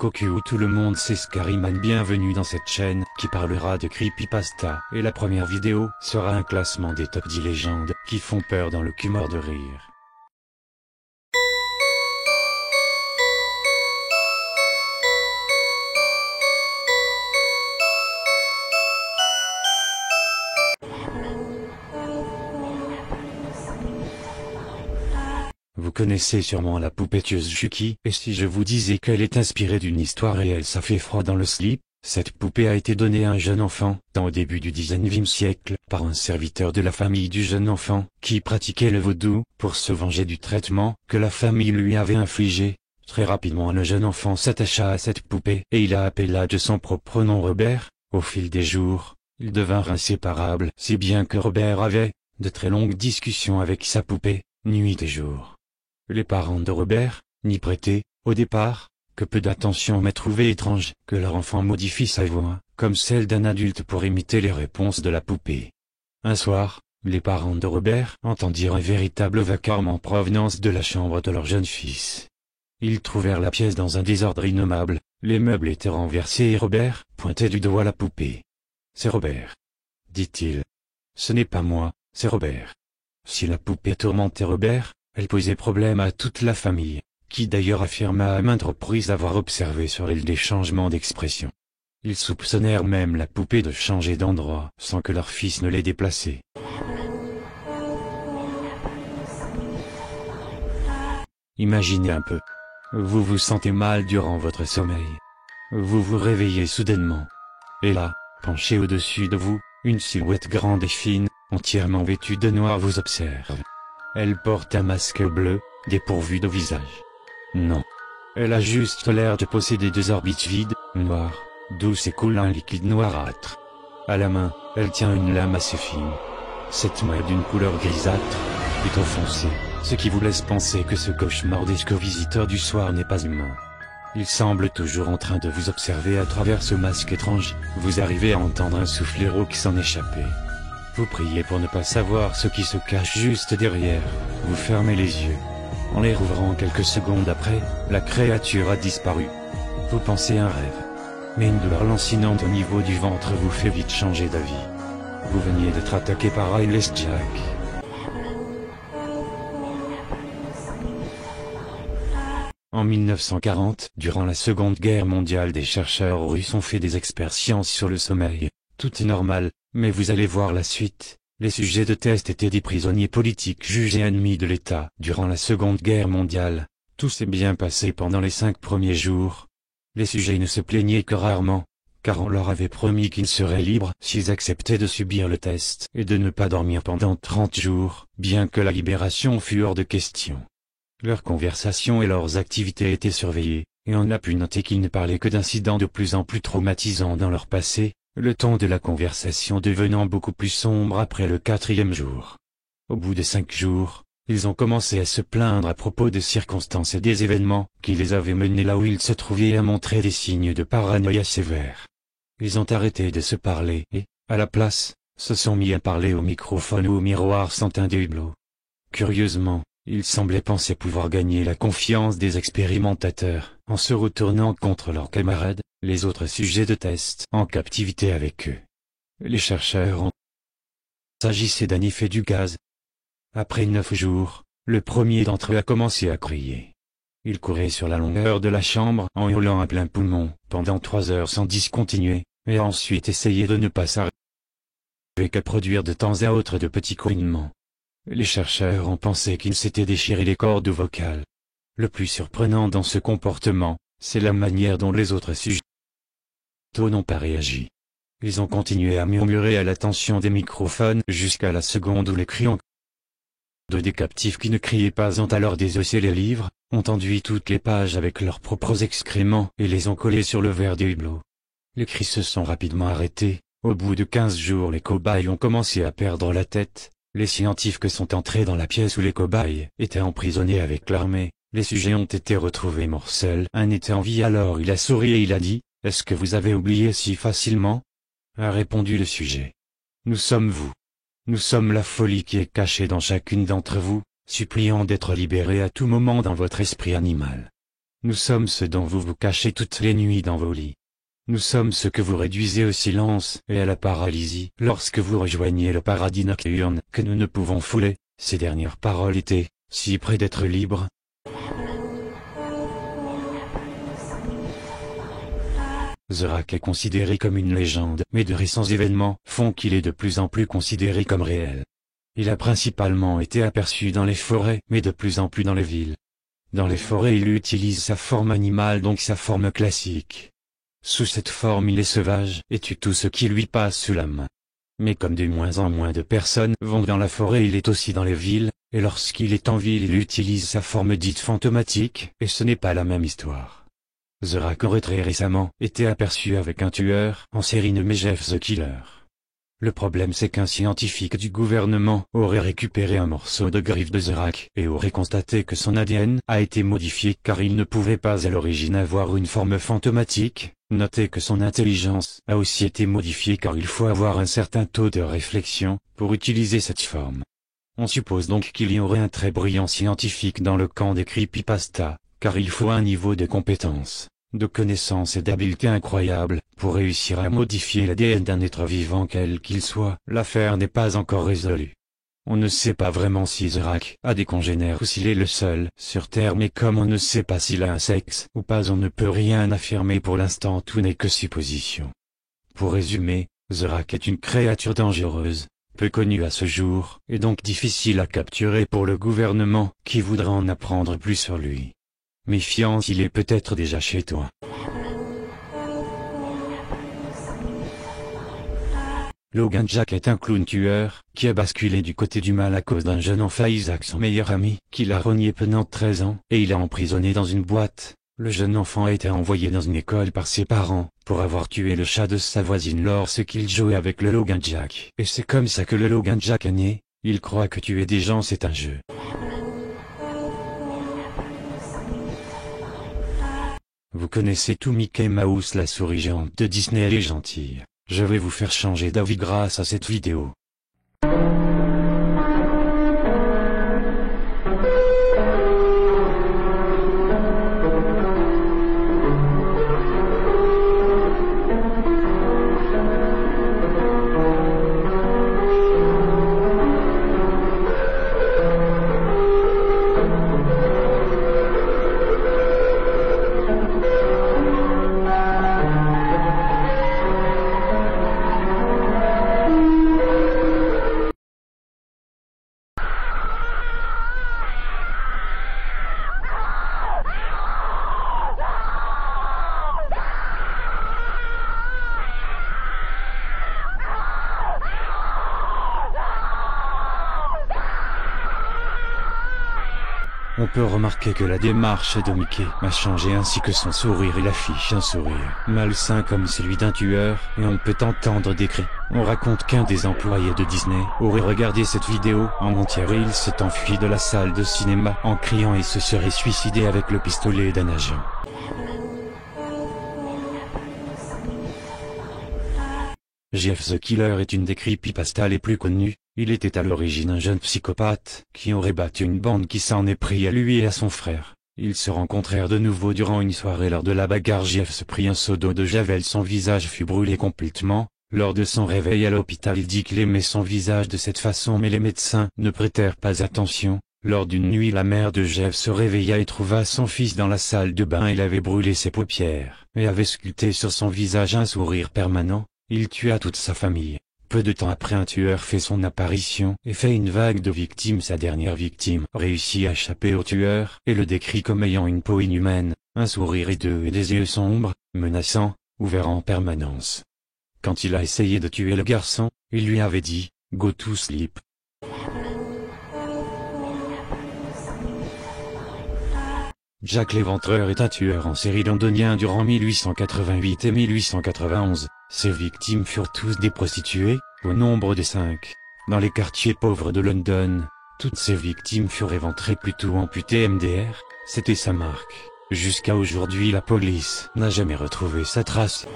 Cocu où tout le monde sait Scary-Man. Bienvenue dans cette chaîne qui parlera de creepypasta, et la première vidéo sera un classement des top 10 légendes qui font peur dans le cul mort de rire. Vous connaissez sûrement la poupée tueuse Chucky, et si je vous disais qu'elle est inspirée d'une histoire réelle, ça fait froid dans le slip. Cette poupée a été donnée à un jeune enfant, au début du 19e siècle, par un serviteur de la famille du jeune enfant, qui pratiquait le vaudou, pour se venger du traitement que la famille lui avait infligé. Très rapidement le jeune enfant s'attacha à cette poupée, et il a appelé de son propre nom Robert. Au fil des jours, ils devinrent inséparables, si bien que Robert avait de très longues discussions avec sa poupée, nuit et jour. Les parents de Robert n'y prêtaient, au départ, que peu d'attention, mais trouvaient étrange que leur enfant modifie sa voix, comme celle d'un adulte, pour imiter les réponses de la poupée. Un soir, les parents de Robert entendirent un véritable vacarme en provenance de la chambre de leur jeune fils. Ils trouvèrent la pièce dans un désordre innommable, les meubles étaient renversés et Robert pointait du doigt la poupée. « C'est Robert, » dit-il. « Ce n'est pas moi, c'est Robert. » Si la poupée tourmentait Robert, elle posait problème à toute la famille, qui d'ailleurs affirma à maintes reprises avoir observé sur elle des changements d'expression. Ils soupçonnèrent même la poupée de changer d'endroit sans que leur fils ne l'ait déplacée. Imaginez un peu. Vous vous sentez mal durant votre sommeil. Vous vous réveillez soudainement. Et là, penchée au-dessus de vous, une silhouette grande et fine, entièrement vêtue de noir vous observe. Elle porte un masque bleu, dépourvu de visage. Non. Elle a juste l'air de posséder deux orbites vides, noires, d'où s'écoule un liquide noirâtre. À la main, elle tient une lame assez fine. Cette main est d'une couleur grisâtre, plutôt foncée, ce qui vous laisse penser que ce cauchemardesque visiteur du soir n'est pas humain. Il semble toujours en train de vous observer à travers ce masque étrange. Vous arrivez à entendre un souffle rauque s'en échapper. Vous priez pour ne pas savoir ce qui se cache juste derrière. Vous fermez les yeux. En les rouvrant quelques secondes après, la créature a disparu. Vous pensez un rêve. Mais une douleur lancinante au niveau du ventre vous fait vite changer d'avis. Vous veniez d'être attaqué par Eyeless Jack. En 1940, durant la Seconde Guerre mondiale, des chercheurs russes ont fait des expériences sur le sommeil. Tout est normal, mais vous allez voir la suite. Les sujets de test étaient des prisonniers politiques jugés ennemis de l'État durant la Seconde Guerre mondiale. Tout s'est bien passé pendant les 5 premiers jours. Les sujets ne se plaignaient que rarement, car on leur avait promis qu'ils seraient libres s'ils acceptaient de subir le test et de ne pas dormir pendant 30 jours, bien que la libération fût hors de question. Leurs conversations et leurs activités étaient surveillées, et on a pu noter qu'ils ne parlaient que d'incidents de plus en plus traumatisants dans leur passé, le ton de la conversation devenant beaucoup plus sombre après le 4e jour. Au bout de 5 jours, ils ont commencé à se plaindre à propos des circonstances et des événements qui les avaient menés là où ils se trouvaient et à montrer des signes de paranoïa sévères. Ils ont arrêté de se parler et, à la place, se sont mis à parler au microphone ou au miroir sans un des hublots. Curieusement, ils semblaient penser pouvoir gagner la confiance des expérimentateurs en se retournant contre leurs camarades, les autres sujets de test en captivité avec eux. Les chercheurs ont s'agissait d'un effet du gaz. Après 9 jours, le premier d'entre eux a commencé à crier. Il courait sur la longueur de la chambre en hurlant à plein poumon pendant 3 heures sans discontinuer, et a ensuite essayé de ne pas s'arrêter qu'à produire de temps à autre de petits couinements. Les chercheurs ont pensé qu'il s'était déchiré les cordes vocales. Le plus surprenant dans ce comportement, c'est la manière dont les autres sujets n'ont pas réagi. Ils ont continué à murmurer à l'attention des microphones jusqu'à la seconde où les cris des captifs qui ne criaient pas ont alors désossé les livres, ont enduit toutes les pages avec leurs propres excréments et les ont collés sur le verre des hublots. Les cris se sont rapidement arrêtés. Au bout de 15 jours, les cobayes ont commencé à perdre la tête. Les scientifiques sont entrés dans la pièce où les cobayes étaient emprisonnés avec l'armée. Les sujets ont été retrouvés morcels. Un était en vie, alors il a souri et il a dit « Est-ce que vous avez oublié si facilement ?» a répondu le sujet. « Nous sommes vous. Nous sommes la folie qui est cachée dans chacune d'entre vous, suppliant d'être libérée à tout moment dans votre esprit animal. Nous sommes ceux dont vous vous cachez toutes les nuits dans vos lits. Nous sommes ceux que vous réduisez au silence et à la paralysie lorsque vous rejoignez le paradis nocturne que nous ne pouvons fouler. Ces dernières paroles étaient si près d'être libres. Zorak est considéré comme une légende, mais de récents événements font qu'il est de plus en plus considéré comme réel. Il a principalement été aperçu dans les forêts, mais de plus en plus dans les villes. Dans les forêts, il utilise sa forme animale, donc sa forme classique. Sous cette forme, il est sauvage et tue tout ce qui lui passe sous la main. Mais comme de moins en moins de personnes vont dans la forêt, il est aussi dans les villes, et lorsqu'il est en ville, il utilise sa forme dite fantomatique, et ce n'est pas la même histoire. Zorak aurait très récemment été aperçu avec un tueur en série nommé Jeff the Killer. Le problème, c'est qu'un scientifique du gouvernement aurait récupéré un morceau de griffe de Zorak et aurait constaté que son ADN a été modifié car il ne pouvait pas à l'origine avoir une forme fantomatique. Notez que son intelligence a aussi été modifiée car il faut avoir un certain taux de réflexion pour utiliser cette forme. On suppose donc qu'il y aurait un très brillant scientifique dans le camp des creepypasta, car il faut un niveau de compétence, de connaissance et d'habileté incroyable pour réussir à modifier l'ADN d'un être vivant quel qu'il soit. L'affaire n'est pas encore résolue. On ne sait pas vraiment si Zorak a des congénères ou s'il est le seul sur Terre, mais comme on ne sait pas s'il a un sexe ou pas, on ne peut rien affirmer pour l'instant, tout n'est que supposition. Pour résumer, Zorak est une créature dangereuse, peu connue à ce jour, et donc difficile à capturer pour le gouvernement qui voudra en apprendre plus sur lui. Méfiance, il est peut-être déjà chez toi. Logan Jack est un clown tueur, qui a basculé du côté du mal à cause d'un jeune enfant, Isaac, son meilleur ami, qui l'a renié pendant 13 ans, et il l'a emprisonné dans une boîte. Le jeune enfant a été envoyé dans une école par ses parents, pour avoir tué le chat de sa voisine lorsqu'il jouait avec le Logan Jack. Et c'est comme ça que le Logan Jack est né. Il croit que tuer des gens c'est un jeu. Vous connaissez tout Mickey Mouse, la souris géante de Disney, elle est gentille. Je vais vous faire changer d'avis grâce à cette vidéo. On peut remarquer que la démarche de Mickey a changé ainsi que son sourire. Il affiche un sourire malsain comme celui d'un tueur et on peut entendre des cris. On raconte qu'un des employés de Disney aurait regardé cette vidéo en entière et il s'est enfui de la salle de cinéma en criant et se serait suicidé avec le pistolet d'un agent. Jeff the Killer est une des creepypastas les plus connues. Il était à l'origine un jeune psychopathe qui aurait battu une bande qui s'en est pris à lui et à son frère. Ils se rencontrèrent de nouveau durant une soirée. Lors de la bagarre, Jeff se prit un seau d'eau de javel. Son visage fut brûlé complètement. Lors de son réveil à l'hôpital, il dit qu'il aimait son visage de cette façon, mais les médecins ne prêtèrent pas attention. Lors d'une nuit, la mère de Jeff se réveilla et trouva son fils dans la salle de bain. Il avait brûlé ses paupières et avait sculpté sur son visage un sourire permanent. Il tua toute sa famille. Peu de temps après, un tueur fait son apparition et fait une vague de victimes. Sa dernière victime réussit à échapper au tueur et le décrit comme ayant une peau inhumaine, un sourire hideux et des yeux sombres, menaçants, ouverts en permanence. Quand il a essayé de tuer le garçon, il lui avait dit « Go to sleep ». Jack l'Éventreur est un tueur en série londonien durant 1888 et 1891. Ses victimes furent tous des prostituées, au nombre de 5. Dans les quartiers pauvres de London, toutes ces victimes furent éventrées, plutôt amputées. MDR, c'était sa marque. Jusqu'à aujourd'hui, la police n'a jamais retrouvé sa trace.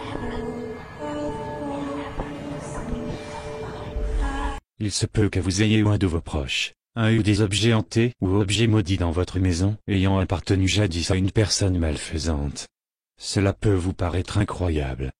Il se peut que vous ayez un de vos proches un ou des objets hantés ou objets maudits dans votre maison ayant appartenu jadis à une personne malfaisante. Cela peut vous paraître incroyable.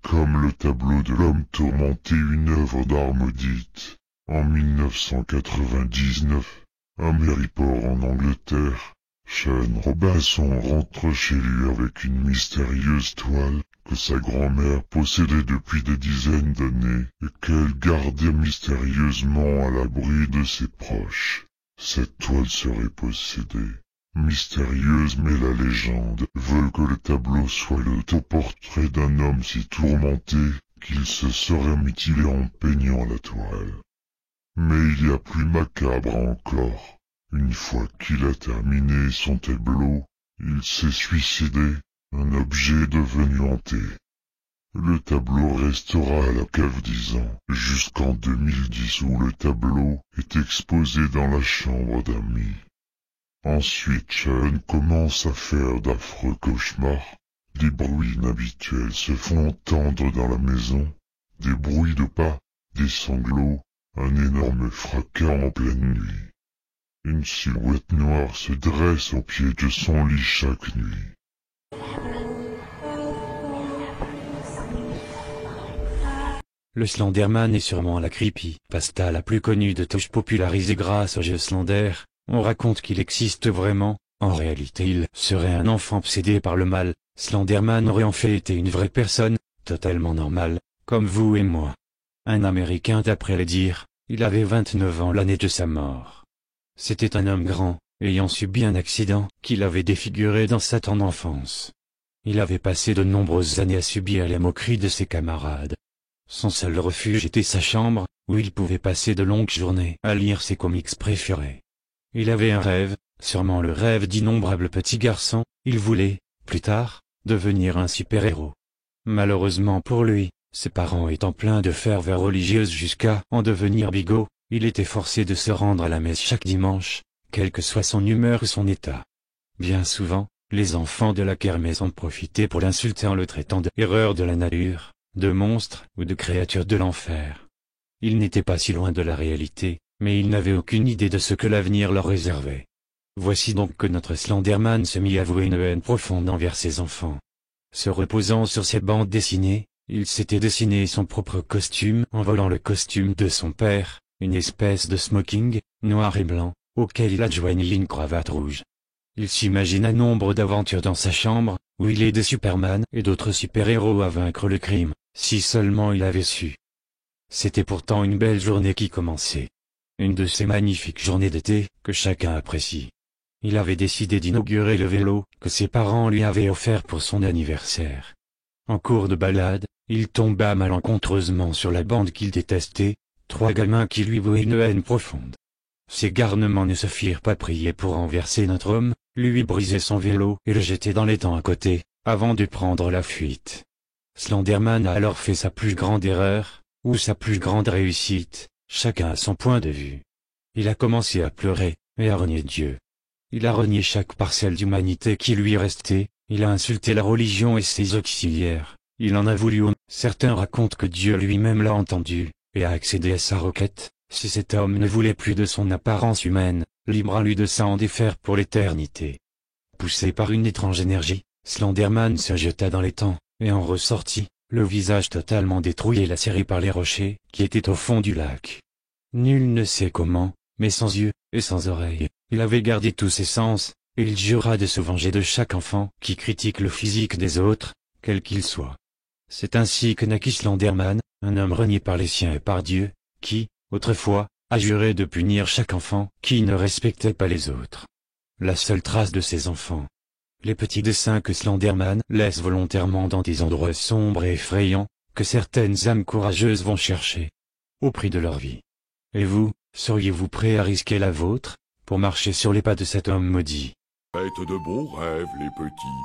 Comme le tableau de l'homme tourmenté, une œuvre d'art maudite. En 1999, à Maryport en Angleterre, Sean Robinson rentre chez lui avec une mystérieuse toile que sa grand-mère possédait depuis des dizaines d'années et qu'elle gardait mystérieusement à l'abri de ses proches. Cette toile serait possédée. Mystérieuse, mais la légende veut que le tableau soit l'autoportrait d'un homme si tourmenté qu'il se serait mutilé en peignant la toile. Mais il y a plus macabre encore. Une fois qu'il a terminé son tableau, il s'est suicidé, un objet devenu hanté. Le tableau restera à la cave 10 ans, jusqu'en 2010 où le tableau est exposé dans la chambre d'amis. Ensuite, Sean commence à faire d'affreux cauchemars. Des bruits inhabituels se font entendre dans la maison, des bruits de pas, des sanglots, un énorme fracas en pleine nuit. Une silhouette noire se dresse au pied de son lit chaque nuit. Le Slenderman est sûrement la creepypasta la plus connue de tous, popularisée grâce au jeu Slender. On raconte qu'il existe vraiment. En réalité, il serait un enfant obsédé par le mal. Slenderman aurait en fait été une vraie personne, totalement normale, comme vous et moi. Un Américain d'après les dires, il avait 29 ans l'année de sa mort. C'était un homme grand, ayant subi un accident qui l'avait défiguré dans sa tendre enfance. Il avait passé de nombreuses années à subir les moqueries de ses camarades. Son seul refuge était sa chambre, où il pouvait passer de longues journées à lire ses comics préférés. Il avait un rêve, sûrement le rêve d'innombrables petits garçons, il voulait, plus tard, devenir un super-héros. Malheureusement pour lui, ses parents étant pleins de ferveur religieuse jusqu'à en devenir bigots, il était forcé de se rendre à la messe chaque dimanche, quelle que soit son humeur ou son état. Bien souvent, les enfants de la kermesse en profitaient pour l'insulter en le traitant de erreur de la nature, de monstre ou de créature de l'enfer. Il n'était pas si loin de la réalité, mais il n'avait aucune idée de ce que l'avenir leur réservait. Voici donc que notre Slenderman se mit à vouer une haine profonde envers ses enfants. Se reposant sur ses bandes dessinées, il s'était dessiné son propre costume en volant le costume de son père, une espèce de smoking, noir et blanc, auquel il adjoignit une cravate rouge. Il s'imagina nombre d'aventures dans sa chambre, où il aidait Superman et d'autres super-héros à vaincre le crime, si seulement il avait su. C'était pourtant une belle journée qui commençait. Une de ces magnifiques journées d'été, que chacun apprécie. Il avait décidé d'inaugurer le vélo, que ses parents lui avaient offert pour son anniversaire. En cours de balade, il tomba malencontreusement sur la bande qu'il détestait, 3 gamins qui lui vouaient une haine profonde. Ces garnements ne se firent pas prier pour renverser notre homme, lui briser son vélo et le jeter dans l'étang à côté, avant de prendre la fuite. Slenderman a alors fait sa plus grande erreur, ou sa plus grande réussite, chacun à son point de vue. Il a commencé à pleurer, et à renier Dieu. Il a renié chaque parcelle d'humanité qui lui restait, il a insulté la religion et ses auxiliaires, il en a voulu au... Certains racontent que Dieu lui-même l'a entendu, et a accédé à sa requête, si cet homme ne voulait plus de son apparence humaine, libre à lui de s'en défaire pour l'éternité. Poussé par une étrange énergie, Slenderman se jeta dans l'étang, et en ressortit, le visage totalement détruit et lacéré par les rochers, qui étaient au fond du lac. Nul ne sait comment, mais sans yeux, et sans oreilles, il avait gardé tous ses sens, et il jura de se venger de chaque enfant qui critique le physique des autres, quel qu'il soit. C'est ainsi que naquit Slenderman, un homme renié par les siens et par Dieu, qui, autrefois, a juré de punir chaque enfant qui ne respectait pas les autres. La seule trace de ces enfants. Les petits dessins que Slenderman laisse volontairement dans des endroits sombres et effrayants, que certaines âmes courageuses vont chercher. Au prix de leur vie. Et vous, seriez-vous prêt à risquer la vôtre, pour marcher sur les pas de cet homme maudit? Faites de bons rêves, les petits.